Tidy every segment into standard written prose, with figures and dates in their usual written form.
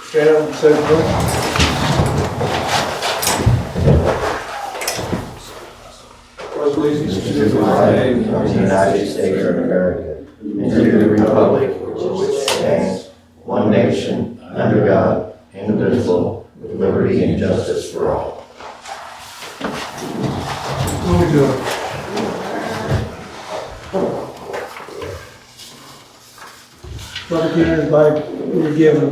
Stand up and say the pledge allegiance to the flag of the United States of America and to the republic which stands one nation under God, indivisible, with liberty and justice for all. What are we doing? Public hearing by we're given.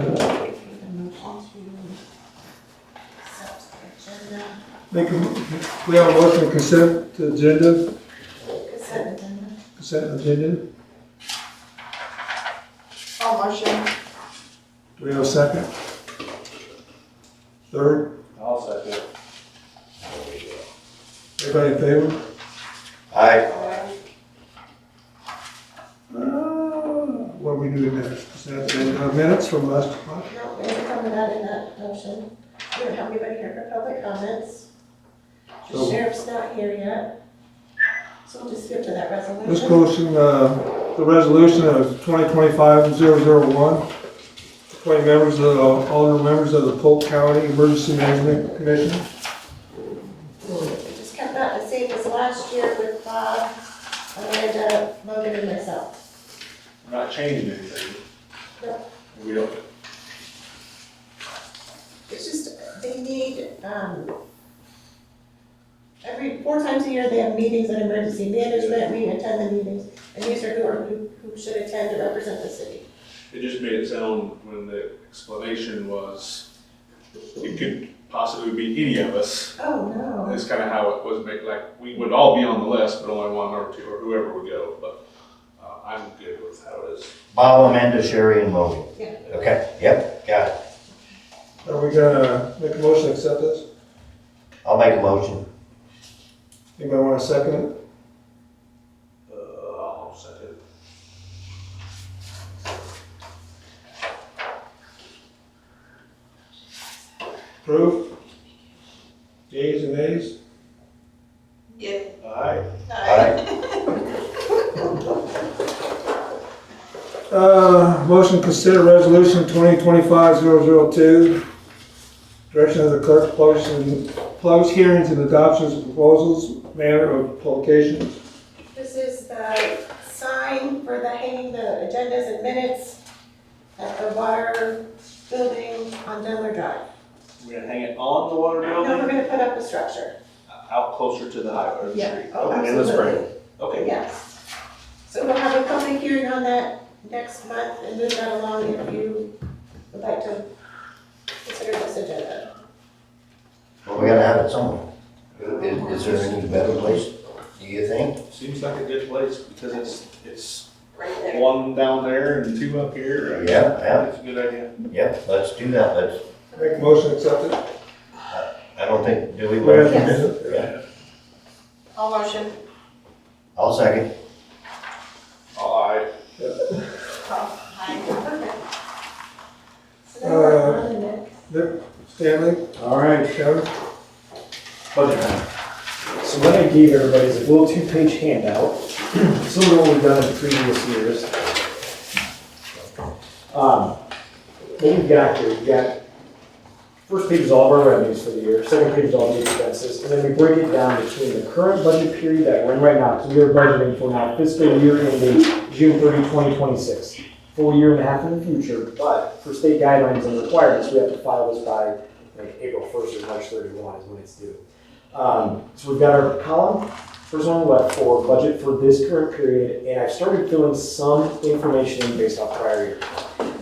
We have a motion to consent to agenda. Consent agenda. I'll motion. Do we have a second? Third? I'll second. Everybody in favor? Aye. What are we doing next? Consent agenda. Minutes from last month? No, we haven't covered that in that motion. We don't have anybody here for public comments. The So- sheriff's not here yet. So we'll just skip to that resolution. This motion, the resolution of 2025-001, appointing members of all the members of the Polk County Emergency Management Commission. We just kept that the same as last year with Bob, Amanda, Logan, and myself. We're not changing anything. No. We don't. It's just, they need, every 4 times a year, they have meetings on emergency management, we attend the meetings, and these are who should attend to represent the city. It just made it sound when the explanation was, it could possibly be any of us. Oh, no. That's kind of how it was made, like, we would all be on the list, but only one or two, or whoever would go, but I'm good with how it is. Bob, Amanda, Sherry, and Logan. Yeah. Okay, yep, got it. Are we gonna make a motion to accept this? I'll make a motion. Anybody want to second it? I'll second. Approve? Yeas and nays? Yeah. Aye. Aye. Motion to consider resolution 2025-002, direction of the clerk to close hearings and adoptions of proposals, manner of publication. This is the sign for the hanging the agendas and minutes at the water building on Denver Drive. We're gonna hang it on the water No, we're building, gonna put up a structure. out closer to the highway, or the Yeah. street. Oh, Okay, in the spring. absolutely. Okay. Yes. So we'll have a public hearing on that next month and move that along if you would like to consider this agenda. Well, we gotta have it somewhere. Is there any better place, do you think? Seems like a good place, because it's Right there. one down there and 2 up here. Yeah. It's a good idea. Yep, let's do that, let's, Make a motion to accept it. I don't think, do we? Yes. Yeah, I'll motion. I'll second. Aye. So now we're on the next. Nick, Stanley, All right, Kevin? budget time. So what I gave everybody is a little 2-page handout, similar to what we've done in previous years. What we've got here, we've got, first page is all of our revenues for the year, second page is all the expenses, and then we break it down between the current budget period that we're in right now, so we are budgeting for now fiscal year ending June 30, 2026. Full year and a half in the future, but for state guidelines and requirements, we have to file this by like April 1st or March 31 is when it's due. So we've got our column, first one on the left for budget for this current period, and I've started filling some information in based off prior year.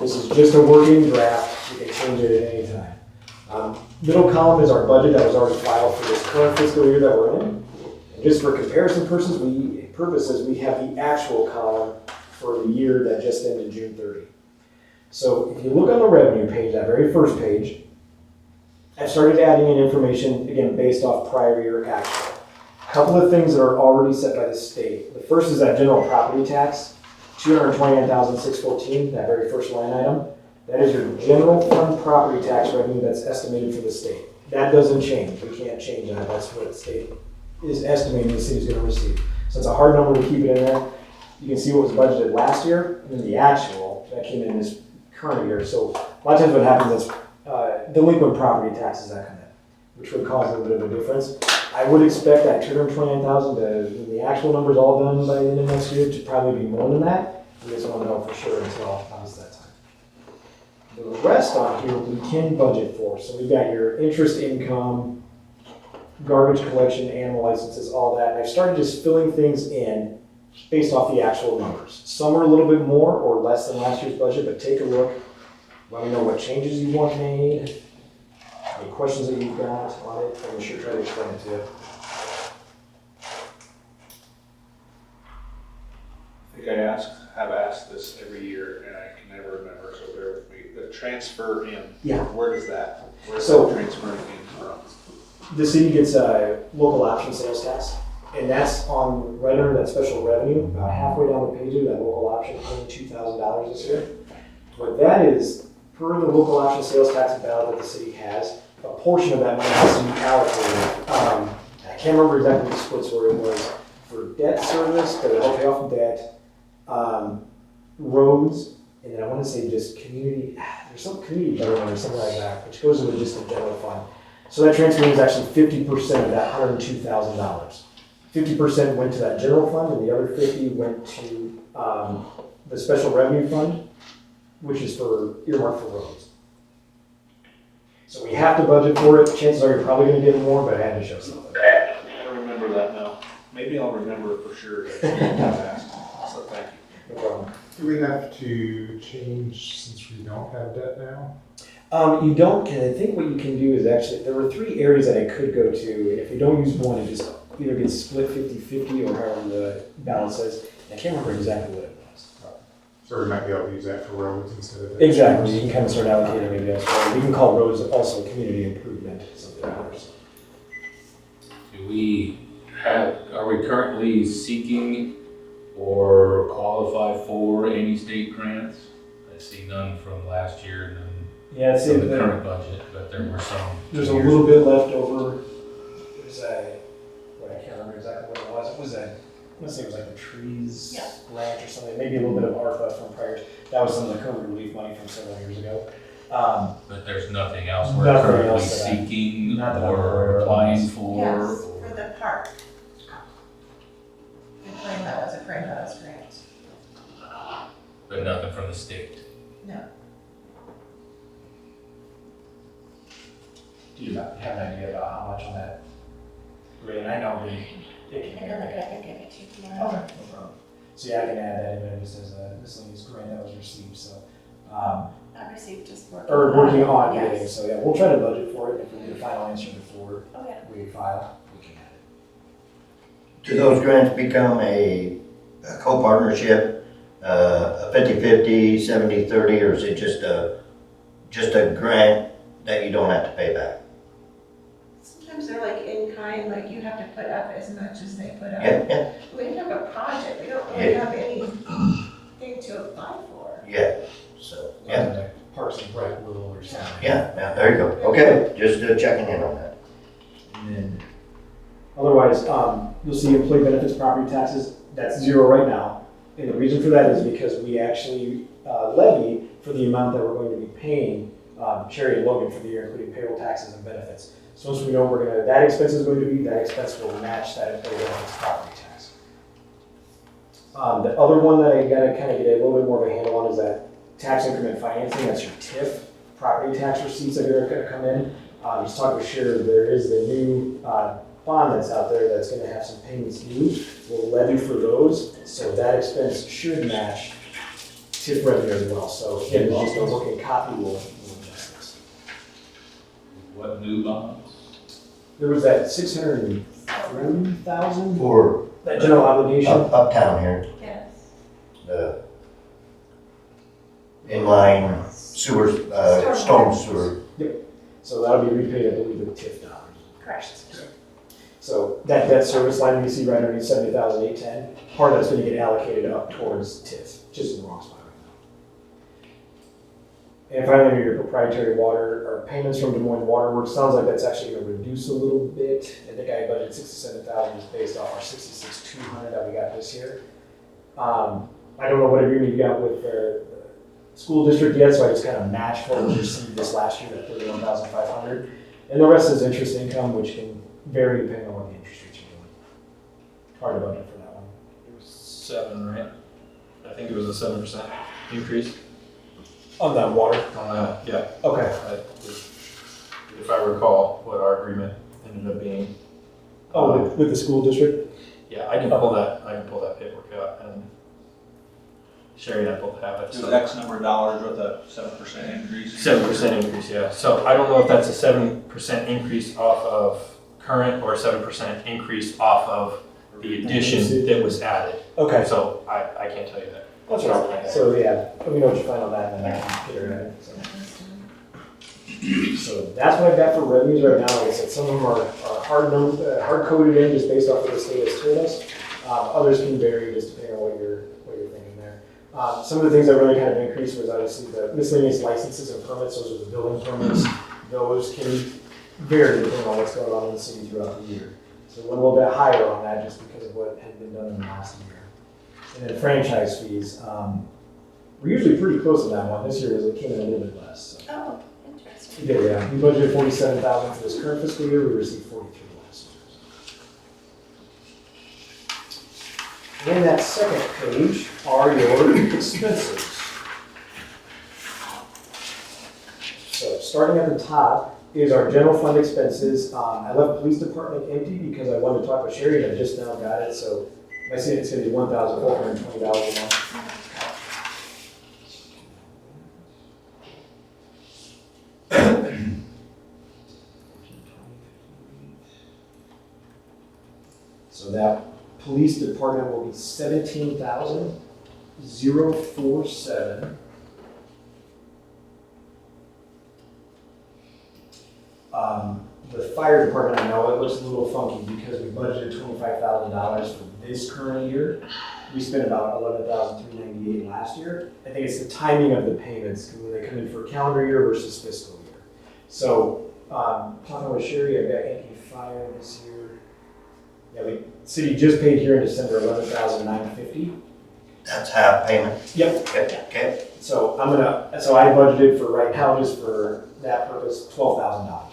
This is just a working draft, you can change it at any time. Middle column is our budget that was already filed for this current fiscal year that we're in. And just for comparison purposes, we have the actual column for the year that just ended June 30. So if you look on the revenue page, that very first page, I've started adding in information, again, based off prior year actual. A couple of things that are already set by the state. The first is that general property tax, $229,614, that very first line item. That is your general fund property tax revenue that's estimated for the state. That doesn't change. We can't change that. That's what the state is estimating the city is going to receive. So it's a hard number to keep it in there. You can see what was budgeted last year, and then the actual that came in this current year. So a lot of times what happens is delinquent property taxes that come in, which would cause a little bit of a difference. I would expect that 229,000 to, when the actual number's all done by the end of next year, to probably be more than that. We just won't know for sure until obviously that time. The rest on here we can budget for. So we've got your interest income, garbage collection, animal licenses, all that. And I've started just filling things in based off the actual numbers. Some are a little bit more or less than last year's budget, but take a look. Let me know what changes you want made, any questions that you've got on it, and we should try to explain it to you. I think I have asked this every year and I can never remember, so bear with me. The transfer in. Yeah. Where does that, where's So- that transferring in from? The city gets a local option sales tax, and that's on right under that special revenue, about halfway down the page of that local option, only $2,000 this year. What that is, per the local option sales tax ballot that the city has, a portion of that money has to be allocated. I can't remember exactly the splits where it was for debt service, to help pay off debt, roads, and then I want to say just community, there's some community betterment or something like that, which goes into just the general fund. So that transfer is actually 50% of that $102,000. 50% went to that general fund, and the other 50 went to the special revenue fund, which is for earmarked for roads. So we have to budget for it. Chances are you're probably going to get more, but I had to show something. I don't remember that now. Maybe I'll remember it for sure. I've asked. So thank you. No problem. Do we have to change since we don't have debt now? You don't, and I think what you can do is actually, there were 3 areas that I could go to, and if you don't use one, it just either gets split 50-50 or however the balance says. I can't remember exactly what it was. So we might be able to use that for roads instead of. Exactly, you can kind of start allocating maybe elsewhere. We can call roads also community improvement, something else. Are we currently seeking or qualify for any state grants? I see none from last year, none Yeah, see, from the current budget, but there were some. there's a little bit left over. There's I can't remember exactly what it was. It was I want to say it was like the trees grant or something, maybe a little bit of ARPA from prior. That was some of the COVID relief money from several years ago. But there's nothing else we're Nothing currently else that seeking not that I'm aware or of. applying for? Yes, for the park. I claim that was a franchise grant. But nothing from the state. No. Do you have an idea about how much on that? Really, I know I can look it up and give it to you tomorrow. Okay, no problem. So yeah, I can add that in there just as a miscellaneous grant that was received, so. Not received, just working. Or working on Yes. getting, so yeah, we'll try to budget for it. If we get a final answer before Oh, yeah. we file, we can add it. Do those grants become a co-partnership, a 50-50, 70-30, or is it just a grant that you don't have to pay back? Sometimes they're like in kind, like you have to put up as much as they put up. Yeah. We have a project, we don't really have anything to apply for. Yeah, so, yeah, Like Parks and Rec will or something. yeah, there you go. Okay, just checking in on that. And then, otherwise, you'll see employee benefits property taxes, that's 0 right now. And the reason for that is because we actually levy for the amount that we're going to be paying Cherry and Logan for the year, including payroll taxes and benefits. So once we know that expense is going to be, that expense will match that employee benefits property tax. The other one that I gotta kind of get a little bit more of a handle on is that tax increment financing, that's your TIF, property tax receipts that are gonna come in. Just talking with Sheriff, there is the new bond that's out there that's gonna have some payments due. We'll levy for those, so that expense should match TIF revenue as well. So again, it's just a working copy, we'll adjust this. What new bonds? There was that 630,000, For that general obligation. uptown here, Yes. the inline sewer, storm sewer. So that'll be repaid, I believe, with TIF dollars. Correct. So that debt service line you see right underneath 70,810, part of that's gonna get allocated up towards TIF, just in the wrong spot right now. And finally, under your proprietary water, or payments from Des Moines Water Works, sounds like that's actually gonna reduce a little bit. I think I budgeted 67,000 just based off our 66,200 that we got this year. I don't know what agreement you got with school district yet, so I just kind of matched what we received this last year, that 31,500. And the rest is interest income, which can vary depending on what the interest rates are doing. Hard to budget for that one. It was 7, right? I think it was a 7% increase On that water? on that, yeah. Okay. If I recall what our agreement ended up being. Oh, with the school district? Yeah, I can pull that paperwork out, and Sherry and I both have it. It was X number of dollars with a 7% increase. 7% increase, yeah. So I don't know if that's a 7% increase off of current or a 7% increase off of the addition that was added. Okay. So I can't tell you that. That's right. So yeah, let me know what you find on that, and then I can get her in. So that's what I've got for revenues right now. Like I said, some of them are hard coded in just based off of the state has told us. Others can vary just depending on what you're thinking there. Some of the things that really kind of increased was obviously the miscellaneous licenses and permits. Those are the building permits. Those can vary depending on what's going on in the city throughout the year. So we went a little bit higher on that just because of what had been done in the last year. And then franchise fees, we're usually pretty close to that one. This year it came in a little bit less. So. Oh, interesting. We did, yeah. We budgeted $47,000 for this current fiscal year. We received $43,000 last year. And that second page are your expenses. So starting at the top is our general fund expenses. I left police department empty because I wanted to talk with Sherry, and I just now got it. So I see it's going to be $1,420 a month. So that police department will be $17,047. The fire department, I know it looks a little funky because we budgeted $25,000 for this current year. We spent about $11,398 last year. I think it's the timing of the payments when they come in for calendar year versus fiscal year. So, talking with Sherry, I got Yankee Fire this year. Yeah, the city just paid here in December $11,950. That's half payment. Yep. Okay. So I budgeted for right now, just for that purpose, $12,000 right now.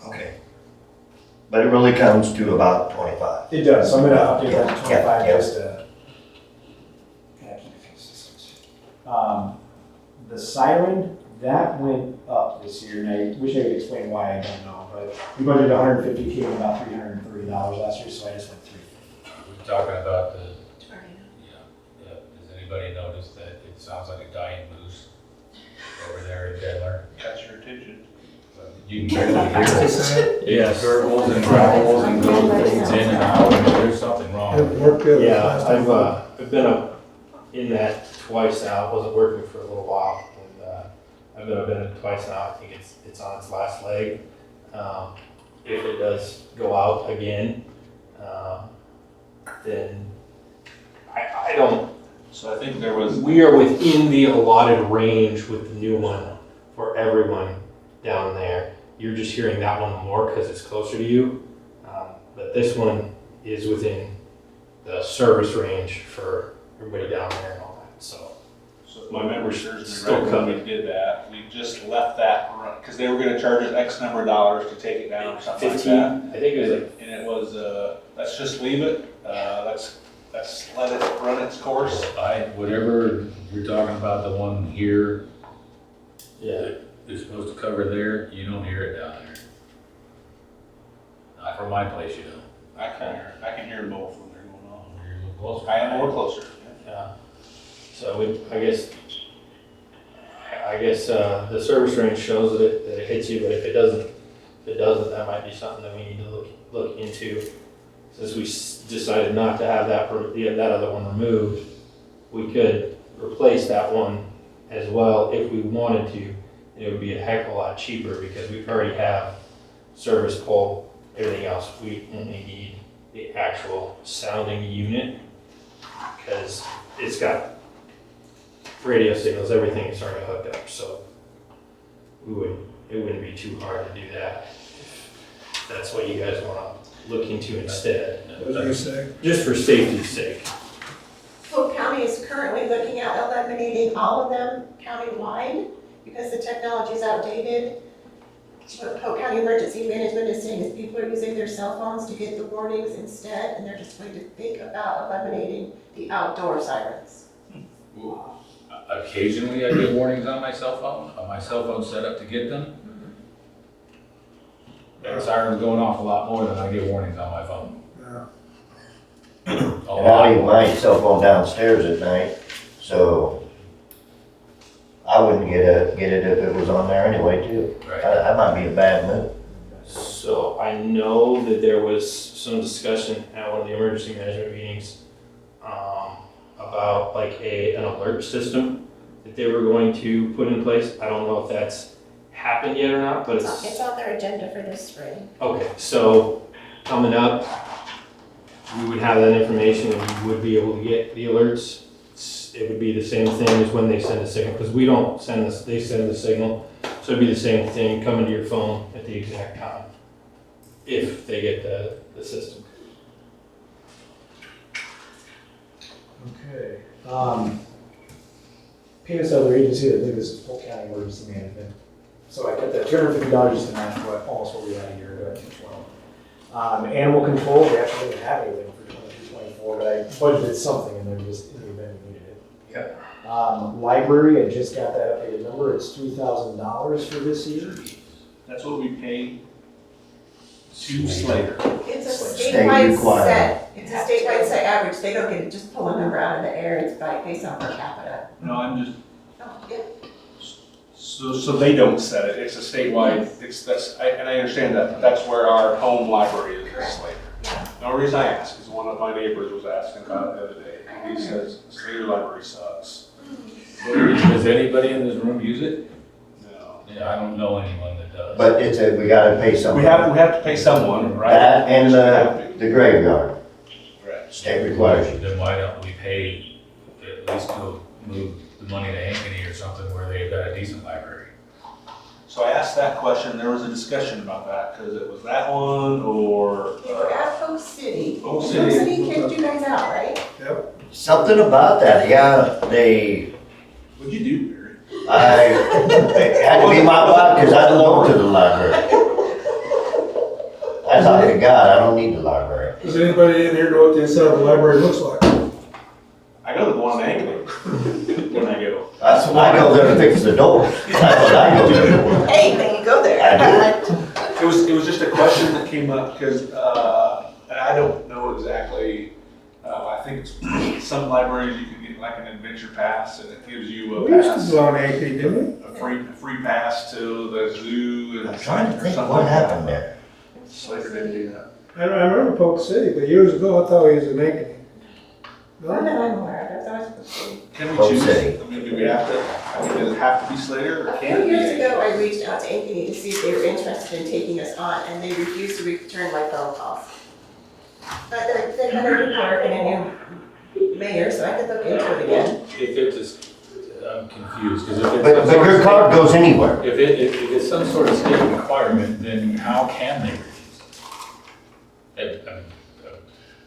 Okay. But it really comes to about 25. It does, so I'm gonna update that to 25 Yeah. just to kind of keep it consistent. The siren, that went up this year, and I wish I could explain why, I don't know, but we budgeted $150, came in about $330 last year, so I just went $350. We're talking about the, yeah, does anybody notice that it sounds like a dying moose over there in Denver? Catch your attention. You can barely hear it. Yeah, circles and gravels and goes in and out, and there's something wrong. It worked good. Yeah, I've been up in that twice now. It wasn't working for a little while, and I've been in it twice now. I think it's on its last leg. If it does go out again, then I don't. So I think there was, We are within the allotted range with the new one for everyone down there. You're just hearing that one more because it's closer to you. But this one is within the service range for everybody down there and all that. So if my memory serves me Still right, when we did that, we just left that run, because they were gonna charge us X number of dollars to take it down or something like 15, that. I think it was like And it was, let's just leave it, let's let it run its course. Whatever you're talking about, the one here, yeah. is supposed to cover there, you don't hear it down there. Not from my place, you know. I can hear both when they're going on. You're a little closer. I am a little closer. Yeah. So I guess the service range shows that it hits you, but if it doesn't, that might be something that we need to look into. Since we decided not to have that other one removed, we could replace that one as well if we wanted to. And it would be a heck of a lot cheaper because we already have service pole, everything else. We only need the actual sounding unit because it's got radio signals, everything is already hooked up. So it wouldn't be too hard to do that. If that's what you guys want to look into instead. What did you say? Just for safety's sake. Polk County is currently currently looking at eliminating all of them countywide because the technology is outdated. What Polk County Emergency Management is saying is people are using their cell phones to get the warnings instead, and they're just going to think about eliminating the outdoor sirens. Ooh. Occasionally I get warnings on my cell phone. My cell phone's set up to get them. And sirens going off a lot more than I get warnings on my phone. Yeah. A And I lot. leave my cell phone downstairs at night, so I wouldn't get it if it was on there anyway too. Right. I might be a bad mood. So I know that there was some discussion at one of the emergency management meetings about like an alert system that they were going to put in place. I don't know if that's happened yet or not, but It's on their agenda for this spring. okay. So coming up, we would have that information and we would be able to get the alerts. It would be the same thing as when they send a signal, because we don't send this, they send the signal. So it'd be the same thing coming to your phone at the exact time, if they get the system. Okay. Payments to other agencies, I think this is Polk County Emergency Management. So I kept that $250 just to match almost what we had a year ago, I think, as well. Animal control, we actually didn't have anything for 23-24, but I budgeted something in there just in the event we needed it. Yep. Library, I just got that updated number, it's $3,000 for this year. That's what we paid to Slater. It's a State statewide required. set, it's a statewide set average, they don't get to just pull a number out of the air, it's based on per capita. No, I'm just, Oh, yeah. so they don't set it, it's a statewide, and I understand that, but that's where our home library is, is Slater. Yeah. The only reason I ask is one of my neighbors was asking about it the other day, and he says, Slater library sucks. Does anybody in this room use it? No. Yeah, I don't know anyone that does. But we gotta pay We something. have to pay someone, right? That and the graveyard, Right. state requires it. Then why don't we pay, at least to move the money to Ankeny or something where they've got a decent library? So I asked that question, there was a discussion about that, because it was that one or, You were at Polk City. Polk Polk City. City kicked you guys out, right? Something about that, yeah, what'd you do, Barry? it had to be my fault because I don't go to the library. I talk to God, I don't need the library. Does anybody in here know what the inside of the library looks like? I go to the one in Ankeny when I go. I go there to fix the doors. That's what I go there for. Hey, then you go there. I It was just a question that came up because, and I don't know exactly, I think it's some libraries you can get like an adventure pass and it gives you a We used to pass, go on AP, didn't we? a free pass to the zoo and I'm trying to or think something what like that. happened there. Slater didn't do that. I remember Polk City, but years ago, I thought he was in Ankeny. Not that No? I'm aware of, that's always supposed to be. Can we Polk choose? City. I mean, do we have to, does it have to be Slater or A can it few be? years Ankeny? ago, I reached out to Ankeny to see if they were interested in taking us on, and they refused to return my phone calls. But they had a new clerk and a new mayor, so I could look into it again. If it's, I'm confused, because if it's. But some sort your of card goes anywhere. If it's some sort of state requirement, then how can they refuse?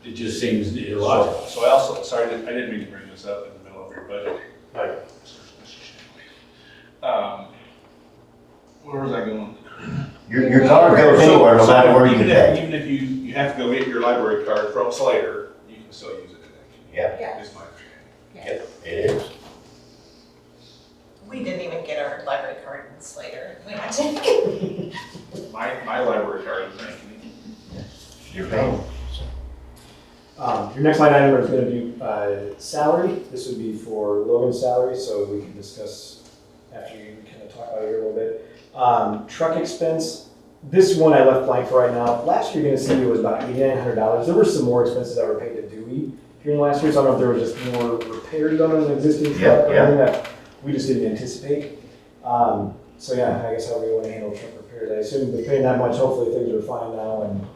It just seems illogical. So I also, sorry, I didn't mean to bring this up in the middle of your budget. Right. Where was I going? Your card goes anywhere, no matter where you Even pay. Even if you have to go get your library card from Slater, you can still use it in Ankeny. Yeah, Yeah. Is my understanding. it is. We didn't even get our library card in Slater. We went to. My library card is Ankeny. You're paying. Your next line item is gonna be salary. This would be for Logan's salary, so we can discuss after you kind of talk about it here a little bit. Truck expense, this one I left blank for right now. Last year, you're gonna see it was about $8,900. There were some more expenses that were paid to Dewey during last year, so I don't know if there was just more repairs done on an existing truck or Yeah. anything that we just didn't anticipate. So yeah, I guess how we want to handle truck repairs. I assume they're paying that much, hopefully things are fine now and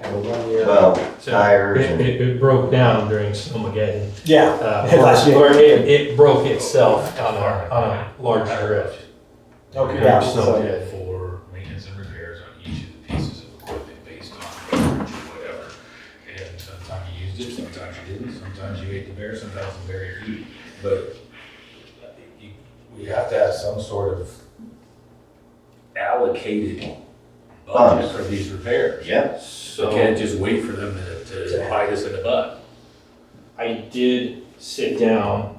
kind of 1 year. Well, So tires and. it broke down during Snowmageddon. Yeah. Last year. Where it broke itself on a large drift. Okay, During yeah, Snowmageddon. For maintenance and repairs on each of the pieces of equipment based on coverage or whatever. And sometimes you used it, sometimes you didn't, sometimes you ate the bear, sometimes the bear ate you. but we have to have some sort of allocated budget for these repairs. Yeah. We So can't just wait for them to bite us in the butt. I did sit down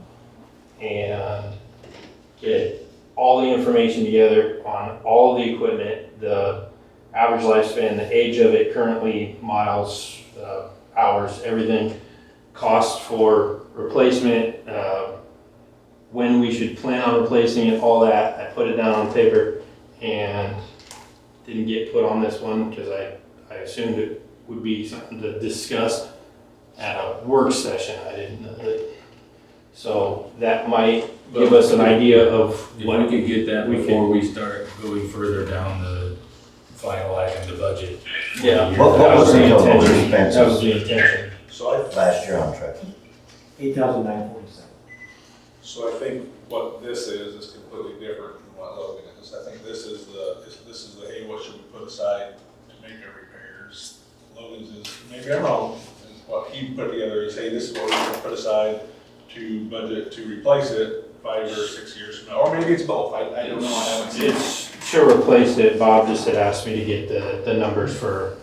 and get all the information together on all of the equipment, the average lifespan, the age of it currently, miles, hours, everything, cost for replacement, when we should plan on replacing it, all that. I put it down on paper and didn't get put on this one because I assumed it would be something to discuss at a work session. I didn't know that. So that might give us an idea of If what we could get that we before we start going further down the finalizing the budget. Yeah. What That was was the the total intention. That was expenses the intention. So last year on truck? 8,947. So I think what this is completely different from what Logan is. I think this is the, hey, what should we put aside to make our repairs? Logan's is, maybe I'm wrong, and what he put together is, hey, this is what we're gonna put aside to budget to replace it 5 or 6 years from now, or maybe it's both, I don't know, I haven't seen it. It's to replace it. Bob just had asked me to get the numbers for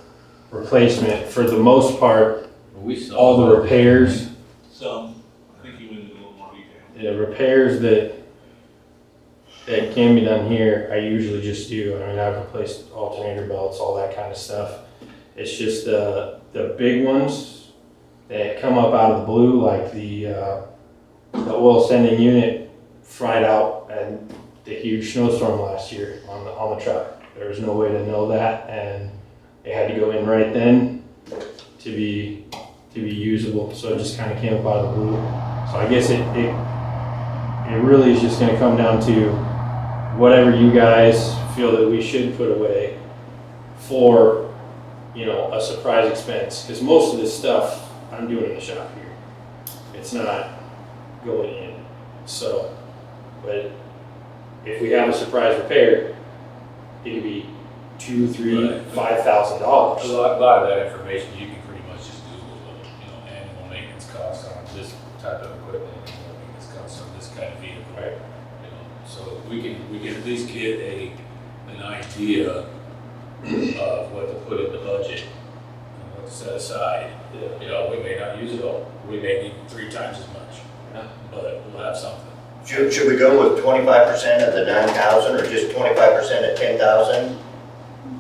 replacement. For the most part, We saw all the that. repairs, Some, I think he went into a little more detail. the repairs that can be done here, I usually just do. I mean, I've replaced alternator belts, all that kind of stuff. It's just the big ones that come up out of the blue, like the oil sending unit fried out and the huge snowstorm last year on the truck. There was no way to know that, and it had to go in right then to be usable. So it just kind of came up out of the blue. So I guess it really is just going to come down to whatever you guys feel that we should put away for, you know, a surprise expense. Because most of this stuff I'm doing in the shop here. It's not going in. So, but if we have a surprise repair, it could be $2,000, $3,000, $5,000. A lot of that information you can pretty much just Google, annual maintenance costs on this type of equipment, annual maintenance costs on this kind of vehicle. Right. So we can at least get an idea of what to put in the budget and what to set aside. Yeah. We may not use it all. We may need 3 times as much, but we'll have something. Should we go with 25% of the 9,000 or just 25% at 10,000?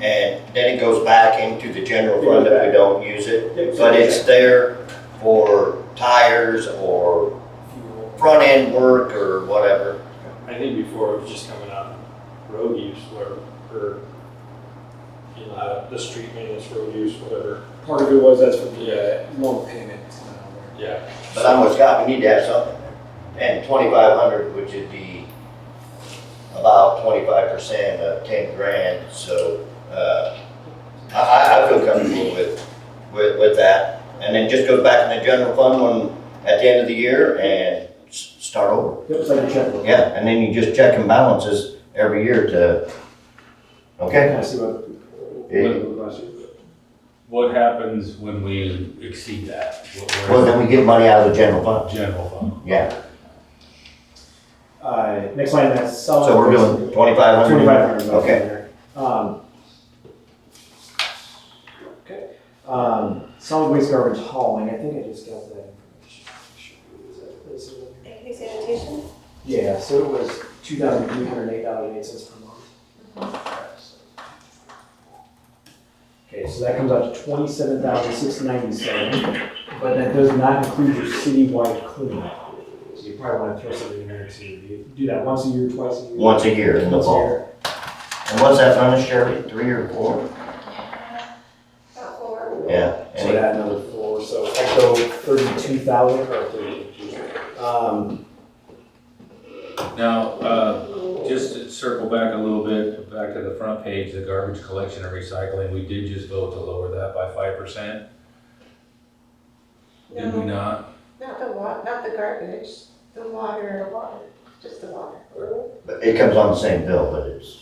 And then it goes back into the general fund if we don't use it. But it's there for tires or front end work or whatever. I think before it was just coming out of road use, or you know, the street maintenance, road use, whatever. Part of it was that's for the loan payment. Yeah. But I almost got, we need to have something. And 2,500, which would be about 25% of 10 grand. So I feel comfortable with that. And then just goes back in the general fund at the end of the year and start over. Yep, it's like a checkbook. Yeah, and then you just check and balances every year to, okay? I see what. What happens when we exceed that? Well, then we get money out of the general fund. General fund. Yeah, Next line, that's solid. so we're doing 2,500? 2,500. Okay. Okay. Solid waste garbage hauling, I think I just got that information. Any sanitation? Yeah, so it was $2,308.08 per month. Okay, so that comes out to $27,697, but that does not include your citywide cleanup. So you probably want to throw something in there to do that once a year, twice a year. Once a year in the Once a fall. year. And what's that furnace, Sherry? 3 or 4? About 4. Yeah. So And add another 4, so echo 32,000 or 32. Now, just to circle back a little bit, back to the front page, the garbage collection and recycling, we did just vote to lower that by 5%. Did we not? Not the garbage, the water, just the water. but it comes on the same bill, but it's,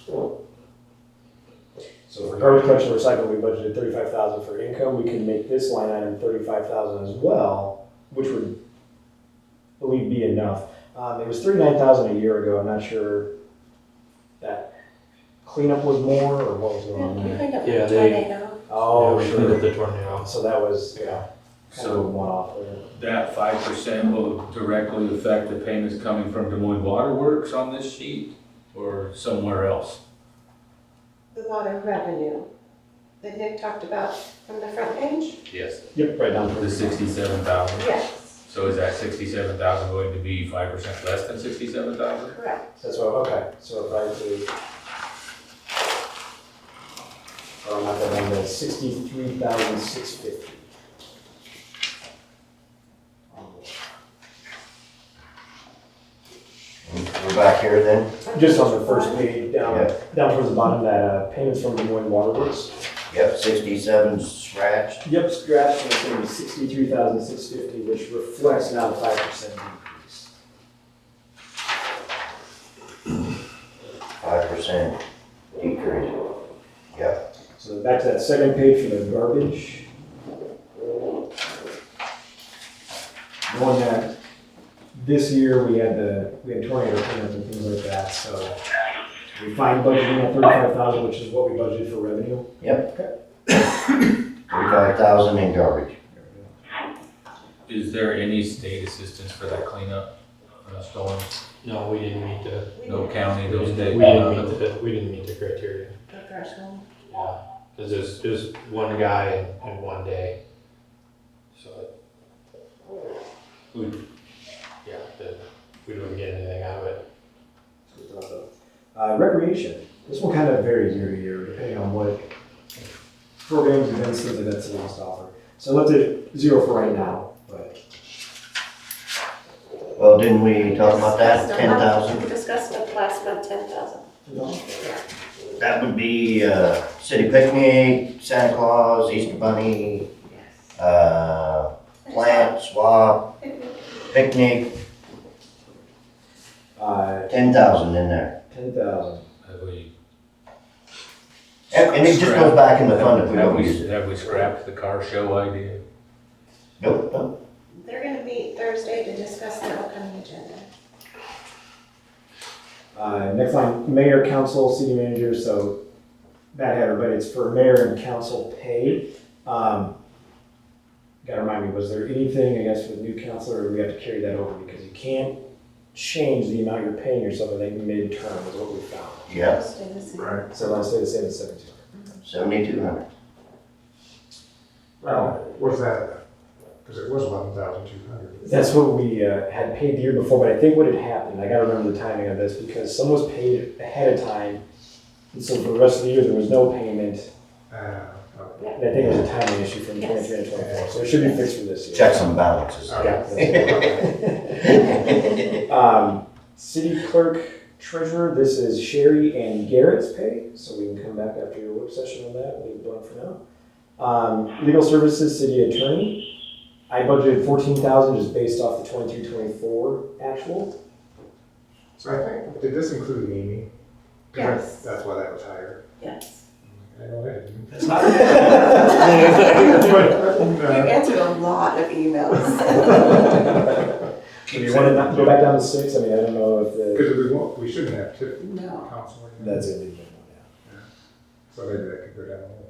So for garbage collection and recycling, we budgeted 35,000 for income. We can make this line item 35,000 as well, which would, I believe, be enough. It was 39,000 a year ago. I'm not sure that cleanup was more or what was going on You there. cleaned up Yeah, the they- tornado. Oh, we cleaned up sure. the tornado. So that was, kind of a So one-off there. that 5% will directly affect the payments coming from Des Moines Water Works on this sheet or somewhere else? The water revenue that Nick talked about from the front page? Yes. Yep, right down The towards 67,000? Yes, So is that 67,000 going to be 5% less than 67,000? correct. That's what, okay, so if I do, or I'm not that number, 63,650. We're back here then? Just on the first page, down, Yeah. down towards the bottom, that, payments from Des Moines Water Works. Yep, 67 scratched. Yep, scratch, and it's gonna be 63,650, which reflects now the 5% decrease. 5% decrease. Yep. So then back to that second page for the garbage. Knowing that this year we had tornado cleanup and things like that, so we find budgeting at 35,000, which is what we budgeted for revenue. Yep. Okay. 35,000 in garbage. Is there any state assistance for that cleanup from the storms? No, we didn't meet the, No county, we those days? we didn't meet the criteria. The threshold. Yeah, because there's one guy in one day. So, we wouldn't get anything out of it. Recreation. This one kind of varies year to year, depending on what programs, events, things like that city wants to offer. So I left it 0 for right now, but Well, didn't we talk about that? 10,000? We discussed it last month, 10,000. That would be city picnic, Santa Claus, Easter Bunny, plant swap, picnic, 10,000 in there. 10,000. Have we? And it just goes back in the fund if we don't use it. Have we scrapped the car show idea? Nope, nope. They're gonna meet Thursday to discuss the upcoming agenda. Next line, mayor, council, city manager, so that header, but it's for mayor and council pay. Gotta remind me, was there anything, I guess, with new council, or do we have to carry that over? Because you can't change the amount you're paying yourself in any mid-term, is what we found. Yep, Stay the same. Right. So let's stay the same as 7,200. 7,200. Was that, because it was 11,200. That's what we had paid the year before, but I think what had happened, I gotta remember the timing of this, because some was paid ahead of time, and so for the rest of the year, there was no payment, Okay. and I think it was a timing issue from 23 and 24, so it should be fixed for this year. Checks and balances. Yeah. City clerk treasurer, this is Sherry and Garrett's pay, so we can come back after your work session on that, leave it blank for now. Legal services, city attorney, I budgeted 14,000 just based off the 23-24 actual. So I think, did this include Amy? 'Cause Yes. That's why that was higher. Yes. I know I didn't. That's not. You answered a lot of emails. Do you want to not go back down to 6? I mean, I don't know if the. Because we shouldn't have two No, council. That's it. So maybe that could go down a little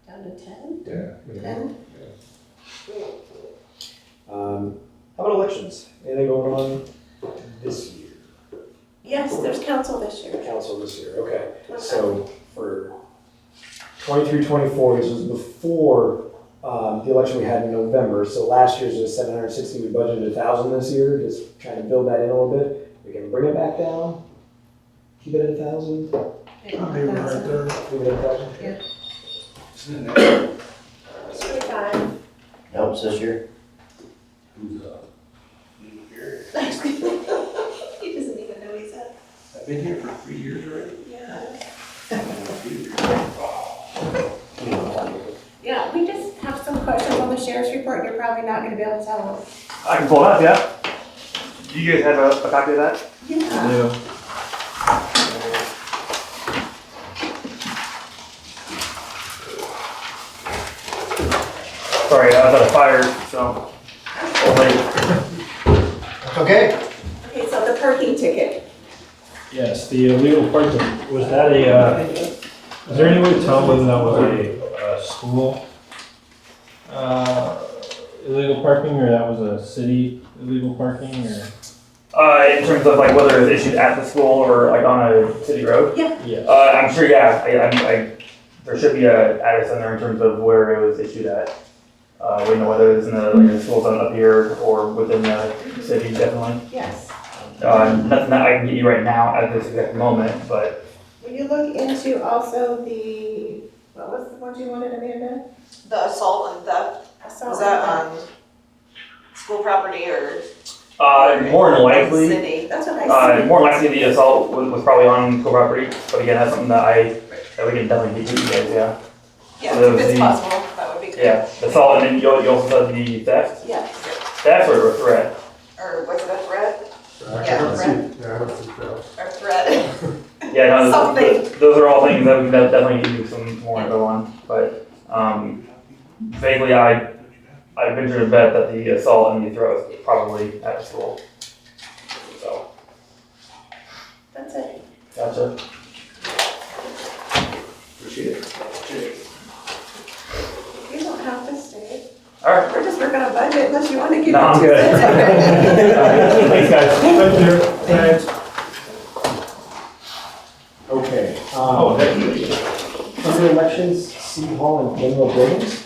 down to 10? bit. Yeah. 10? How about elections? Anything going on this year? Yes, there's council this year. Council this year, okay. So for 23-24, this was before the election we had in November. So last year's was 760. We budgeted 1,000 this year. Just trying to build that in a little bit. We can bring it back down. Keep it at 1,000. They were right there. Leave it at 1,000. Yeah. Isn't that? 25. Nope, it's this year. Who's up? He doesn't even know he's up. I've been here for 3 years already. Yeah. Yeah, we just have some questions on the sheriff's report. You're probably not gonna be able to tell them. I can pull it up, yeah. Do you guys have a copy of that? Yeah. Sorry, I was at a fire, so. That's okay. Okay, Yes, the illegal parking, was that is there any way to tell whether that was a school illegal parking or that was a city illegal parking or? In terms of like whether it's issued at the school or like on a city road? Yes. I'm sure, yeah, there should be a address in there in terms of where it was issued at. We know whether it's in the school zone up here or within the city, definitely. Yes. Nothing that I can get you right now at this exact moment, but Will you look into also what was the one you wanted, Amanda? The assault and theft, Assault was that and on school property or? more than likely, theft. That's what I see. more than likely the assault was probably on school property. But again, that's something that we can definitely get you guys, yeah. Yeah, So if it's the- possible, that would be good. Yeah, the assault, and then you also said the theft? Yes. Theft or threat? Or was it a threat? I Yeah, don't right. see, yeah, I don't think that. Or threat? Yeah, no, Something. those are all things that we can definitely give you some more info on, but, vaguely, I venture to bet that the assault and the threat was probably at school. So, That's it. gotcha. Appreciate it. You don't have to stay. Alright. We're just working on budget unless you want to give. No, I'm your good. 2 cents. Thanks, guys. Thank you. Thanks. Okay, under elections, city hall and general buildings.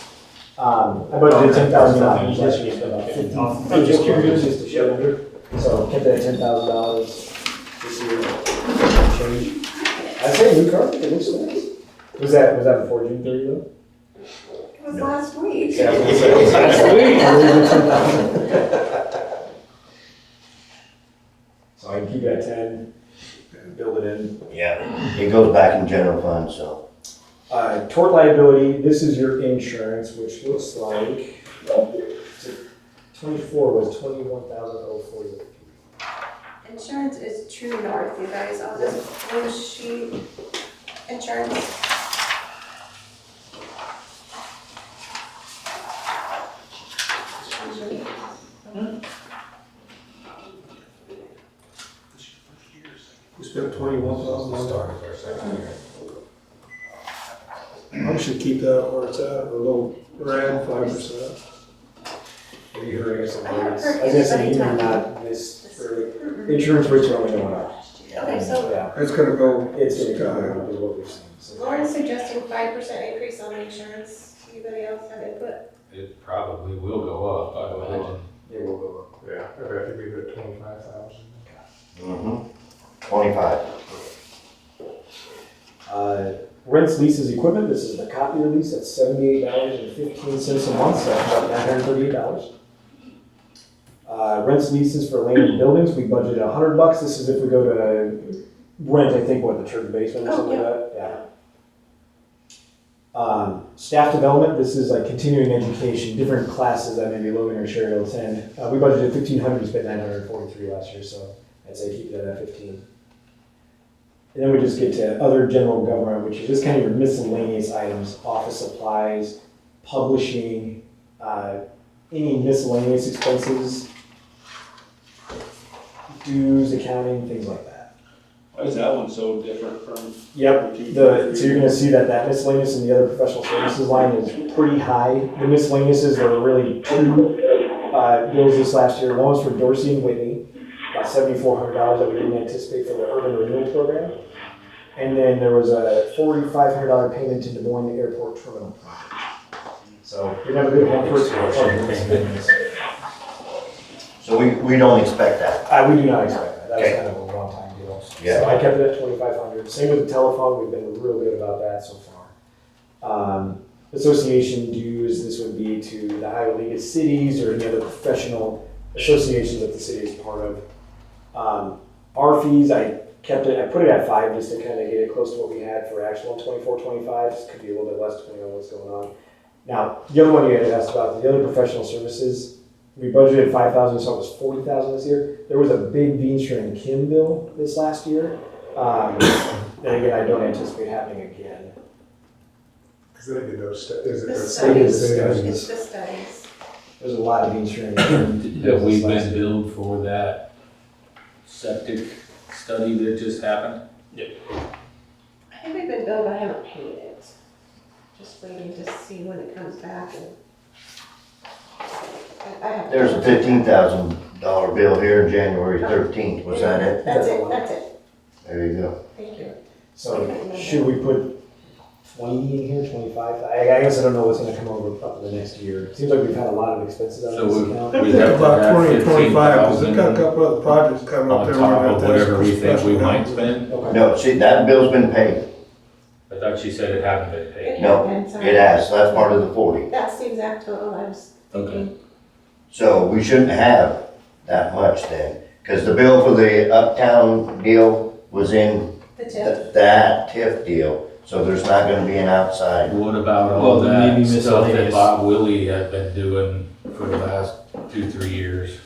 I budgeted $10,000 last year, so about 50. I'm just curious. Just to show you. So kept it at $10,000 this year. Change. I say new car, it looks nice. Was that before June 30 though? It was last week. Yeah, I was gonna say, it was last week. So I can keep it at 10 and build it in. Yeah, it goes back in general fund, so. Tort liability, this is your insurance, which looks like 24 was 21,040. Insurance is True North, you guys, on this blue sheet. Insurance. We spent $21,000. I should keep that where it's at, a little red, 5%. Have you heard of some I haven't rates? heard I guess anybody even talk not this early. Insurance rates are only going up. Okay, so Yeah, It's gonna go. it's gonna come up is what we've seen. So- Lauren's suggesting 5% increase on the insurance. Anybody else have input? It probably will go up, I would imagine. It will go up. Yeah, I think we did 25,000. Mm-hmm. 25. Rents, leases, equipment, this is the copier lease, that's $78.15 a month, so that's about $938. Rents, leases for land and buildings, we budgeted $100, this is if we go to rent, I think, what, the church basement or Oh, something like that? Yeah. Staff development, this is like continuing education, different classes that maybe Logan or Sherry will attend. We budgeted $1,500, spent $943 last year, so I'd say keep it at 15. And then we just get to other general government, which is just kind of your miscellaneous items, office supplies, publishing, any miscellaneous expenses, dues, accounting, things like that. Why is that one so different from? Yep, so you're gonna see that miscellaneous and the other professional services line is pretty high. The miscellaneouses are really two bills this last year. One was for Dorsey and Whitney, about $7,400 that we didn't anticipate for the urban renewal program. And then there was a $4,500 payment to Des Moines Airport Terminal project. So we have a good one first. So we don't expect that. We do not expect that. That was Okay. kind of a one-time deal. Yeah. So I kept it at 2,500. Same with the telephone. We've been real good about that so far. Association dues, this would be to the Iowa League of Cities or any other professional associations that the city is part of. Our fees, I put it at 5 just to kind of get it close to what we had for actual 24-25. This could be a little bit less depending on what's going on. Now, the other one you had asked about, the other professional services, we budgeted 5,000, so it was 40,000 this year. There was a big Beanstra and Kim bill this last year. And again, I don't anticipate happening again. Is it those, is it The those? studies. studies. It's the studies. There's a lot of Beanstra and Kim. Have we been billed for that septic study that just happened? I think we've been billed, but I haven't paid it. Just waiting to see when it comes back and. I have. There's a $15,000 bill here, January 13th, was that it? That's it. There you go. Thank you. So should we put 20 in here, 25? I guess I don't know what's gonna come over up in the next year. It seems like we've had a lot of expenses on So this we- account. I We'd think have to about have 20 or 25, because we've got a 15,000 couple other projects coming up on there. top we're of gonna have to whatever we think we special might help. spend? Okay. No, see, that bill's been paid. I thought she said it hadn't been paid. No, And so- It has, so that's part of the 40. That's the exact total I was Okay. thinking. So we shouldn't have that much then, because the bill for the uptown deal was in The tip. that TIF deal, so there's not gonna be an outside. What about Well, all then maybe that stuff that miscellaneous. Bob Willie had been doing for the last 2-3 years?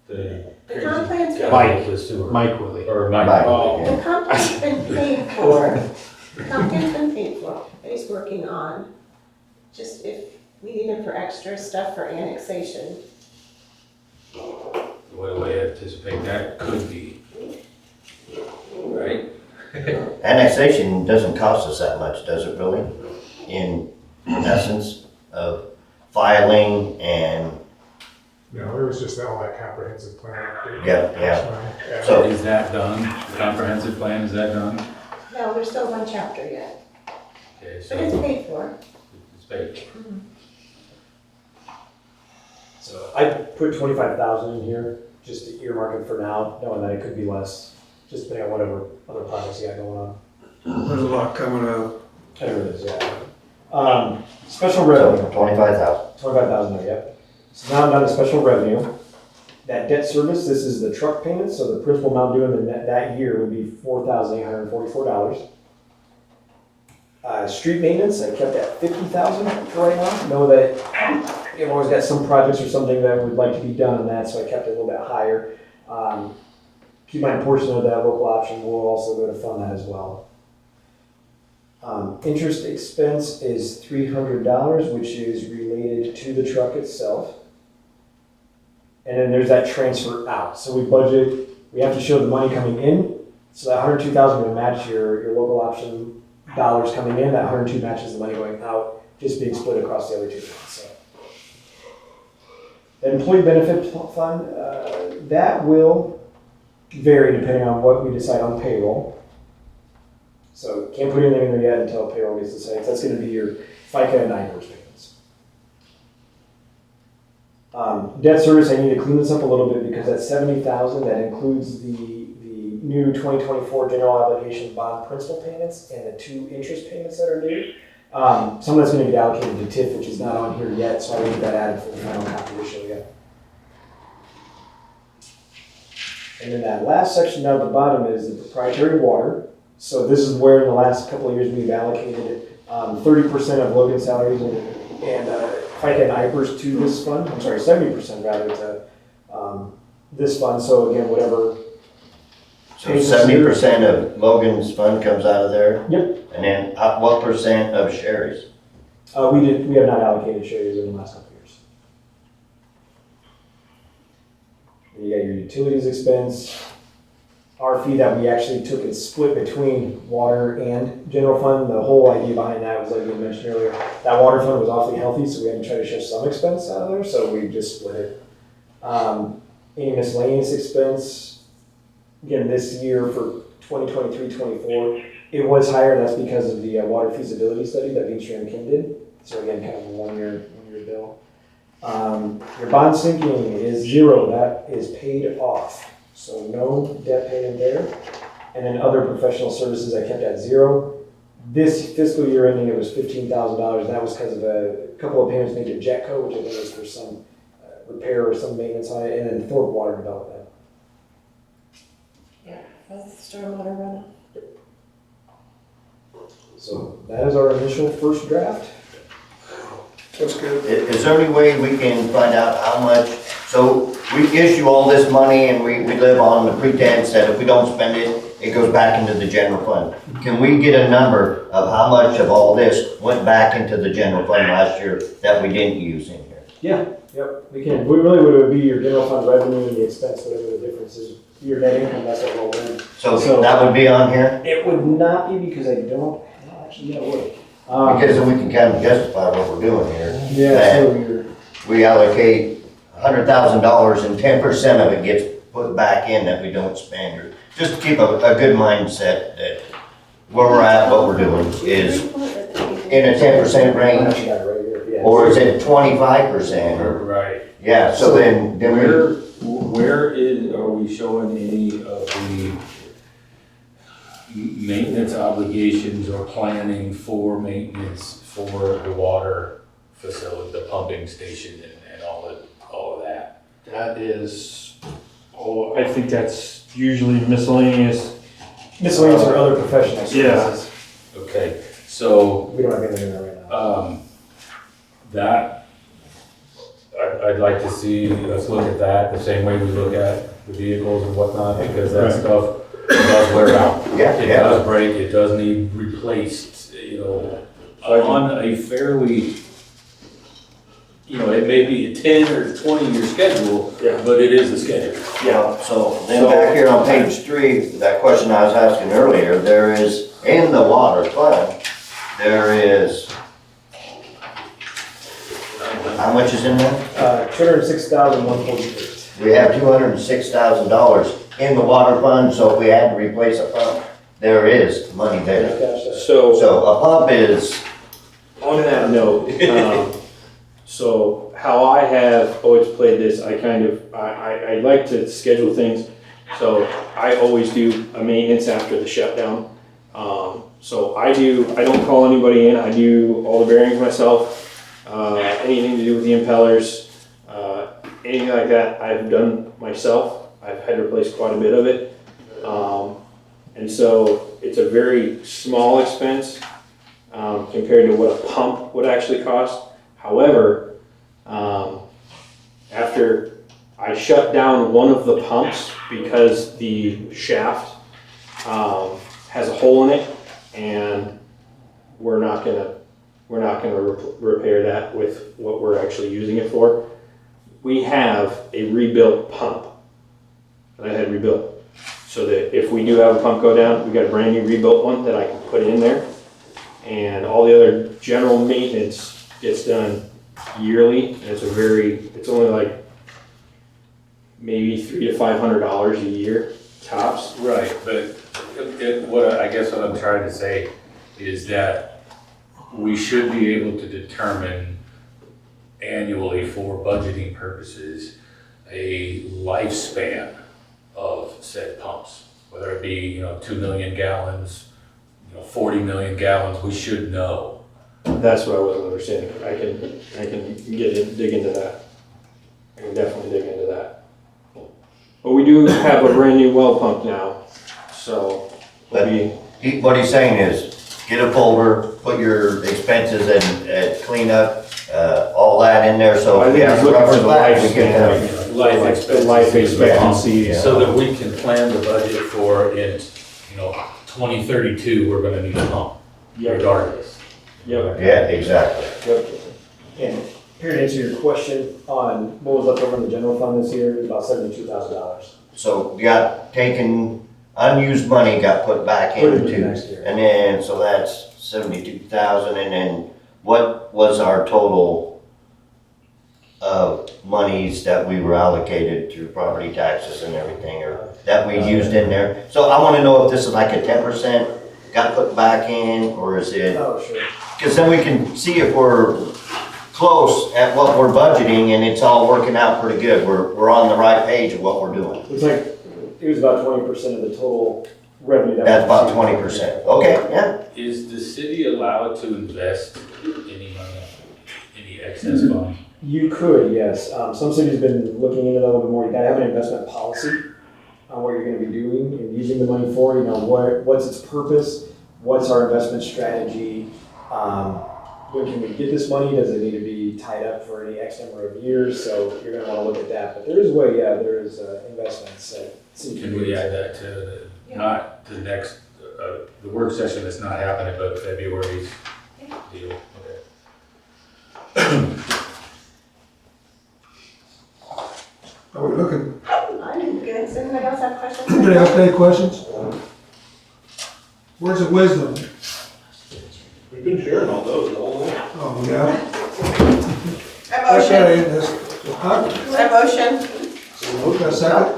The The comp plan's been. Mike. the sewer. Mike Willie. Or Mike. Mike, Oh, yeah. The comp plan's been paid for. The comp plan's been paid for, that he's working on. Just if we need him for extra stuff for annexation. What do I anticipate that could be? Right? Annexation doesn't cost us that much, does it really? In essence of filing and, No, it was just all that comprehensive plan update. Yeah. So, Is that done? The comprehensive plan, is that done? No, there's still one chapter yet, Okay, but it's so paid for. it's paid. So I put 25,000 in here, just to earmark it for now, knowing that it could be less, just depending on whatever other projects you got going on. There's a lot coming up. There it is, yeah. Special so revenue, 25,000. 25,000 there, yep. So now I'm down to special revenue. That debt service, this is the truck payment, so the principal amount due in that year would be $4,844. Street maintenance, I kept at 50,000 for right now. Know that you've always got some projects or something that would like to be done on that, so I kept it a little bit higher. Keep in mind, a portion of that local option will also go to fund that as well. Interest expense is $300, which is related to the truck itself. And then there's that transfer out. So we budget, we have to show the money coming in. So that 102,000 will match your local option dollars coming in. That 102 matches the money going out, just being split across the other two funds. So. The employee benefit fund, that will vary depending on what we decide on payroll. So can't put anything in there yet until payroll gets decided. That's going to be your FICA and IRS payments. Debt service, I need to clean this up a little bit because that 70,000, that includes the new 2024 general obligation bond principal payments and the 2 interest payments that are due. Some of that's going to get allocated to TIF, which is not on here yet, so I will get that added for the final copy to show you. And then that last section down at the bottom is the proprietary water. So this is where in the last couple of years we've allocated 30% of Logan's salaries and FICA and IPERS to this fund. I'm sorry, 70% rather to this fund. So again, whatever. So 70% of Logan's fund comes out of there? Yep. And then what percent of Sherry's? We have not allocated shares in the last couple of years. And you got your utilities expense. Our fee that we actually took and split between water and general fund. The whole idea behind that was, like you mentioned earlier, that water fund was awfully healthy, so we had to try to share some expense out of there, so we just split it. Any miscellaneous expense, again, this year for 2023-24, it was higher. That's because of the water feasibility study that Beach and Kim did. So again, kind of a one-year bill. Your bond sinking is 0. That is paid off. So no debt payment there. And then other professional services I kept at 0. This fiscal year ending, it was $15,000. That was because of a couple of payments made to Jetco, which I think was for some repair or some maintenance on it, and then Thorpe Water Development. Yeah, that's the stormwater runoff. So that is our initial first draft. That's good. Is there any way we can find out how much, so we issue all this money and we live on the pretense that if we don't spend it, it goes back into the general fund. Can we get a number of how much of all this went back into the general fund last year that we didn't use in here? Yeah, Yep, we can. We really would be your general fund revenue and the expense, whatever the difference is. Your net income, that's what we'll win. So that would be on here? It would not be because I don't, actually, yeah, it would. Because then we can kind of justify what we're doing here. Yeah, That so you're, we allocate $100,000 and 10% of it gets put back in that we don't spend. Or just to keep a good mindset that where we're at, what we're doing is in a 10% I range, actually got it right here, yeah. or is it 25%? Or, Right. yeah, so then Where are we showing any of the maintenance obligations or planning for maintenance for the water facility, the pumping station and all of that? That is, I think that's usually miscellaneous. Miscellaneous or other professional Yeah. services. Okay, so, We don't have anything in there right now. that, I'd like to see us look at that the same way we look at the vehicles and whatnot, because that stuff does wear out. Yeah, It yeah. does break, it does need replaced, on a fairly, it may be a 10 or 20-year schedule, Yeah. but it is a schedule. Yeah. So then back here on page 3, that question I was asking earlier, there is, in the water fund, there is, how much is in there? 206,148. We have $206,000 in the water fund, so if we had to replace a pump, there is money there. So, So a pump is, on that note, so how I have always played this, I like to schedule things. So I always do a maintenance after the shutdown. So I don't call anybody in, I do all the bearings myself. Anything to do with the impellers, anything like that, I've done myself. I've had to replace quite a bit of it. And so it's a very small expense compared to what a pump would actually cost. However, after I shut down one of the pumps because the shaft has a hole in it, and we're not gonna repair that with what we're actually using it for. We have a rebuilt pump that I had rebuilt, so that if we do have a pump go down, we got a brand new rebuilt one that I can put in there, and all the other general maintenance gets done yearly. And it's only like maybe $300 to $500 a year tops. Right, but I guess what I'm trying to say is that we should be able to determine annually for budgeting purposes a lifespan of said pumps, whether it be 2 million gallons, 40 million gallons. We should know. That's what I wasn't understanding. I can dig into that. I can definitely dig into that. But we do have a brand new well pump now, so what he's saying is, get a folder, put your expenses and clean up, all that in there, so I if we think have he's to looking for reference the back, we can tell. the life expectancy. Yeah. So that we can plan the budget for in 2032, we're gonna need a pump, regardless. Yep. Yeah, exactly. Yep. And here to answer your question on what was left over in the general fund this year, is about $72,000. So you got taken, unused money got put back Put into into, next year. and then, so that's 72,000, and then what was our total of monies that we were allocated through property taxes and everything, or that we used in there? So I wanna know if this is like a 10% got put back in, or is it, Oh, sure. cause then we can see if we're close at what we're budgeting and it's all working out pretty good. We're on the right page of what we're doing. Looks like it was about 20% of the total revenue. That's about 20%. Okay, yeah. Is the city allowed to invest any money, any excess funds? You could, yes. Some cities have been looking into that a little bit more. You gotta have an investment policy on what you're gonna be doing and using the money for, what's its purpose, what's our investment strategy, when can we get this money, does it need to be tied up for any X number of years, so you're gonna wanna look at that. But there is a way, there is investments. Can we add that to not the next, the work session that's not happening, but February's deal? Okay. Are we looking, I'm good. Does anybody else have questions? anybody else have any questions? Words of wisdom? We've been sharing all those the whole day. Oh, yeah. A motion. Okay, this, huh? A motion. Got a second?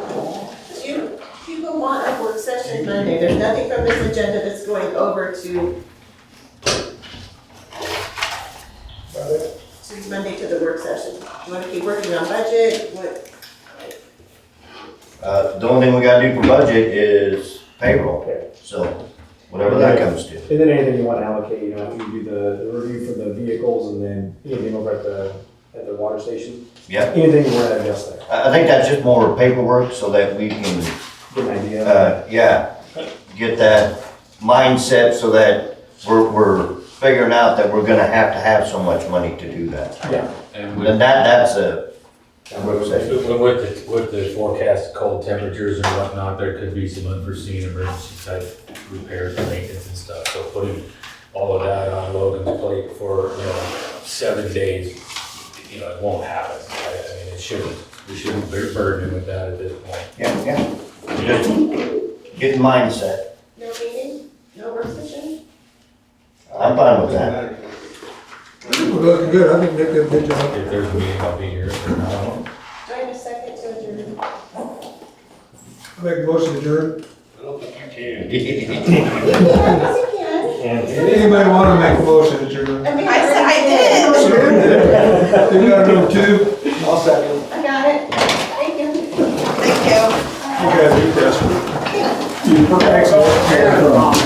People want a work session Monday. There's nothing from this agenda that's going over to Monday to the work session. You wanna keep working on budget? What? The only thing we gotta do for budget is payroll, so whatever that comes to. And then anything you want to allocate, you know, you do the review for the vehicles and then anything over at the water station. Yep. Anything you want to adjust there. I think that's just more paperwork so that we can, Get an idea. yeah, get that mindset so that we're figuring out that we're gonna have so much money to do that. Yeah. And And that's a work session. with the forecast cold temperatures and whatnot, there could be some unforeseen emergency type repairs and maintenance and stuff. So putting all of that on Logan's plate for, 7 days, it won't happen. I mean, we shouldn't burden him with that at this point. Yeah. Just getting mindset. No meeting? No work session? I'm fine with that. We're looking good, I think Nick did a good job. If there's a meeting, I'll be here. If not, I won't. Do I have a second to adjourn? I make a motion to adjourn. I don't think you can. Yes, you can. Anybody want to make a motion to adjourn? I mean, I said I did. You got number 2? I'll second. I got it. Thank you. Thank you. You guys, you guys. Thanks.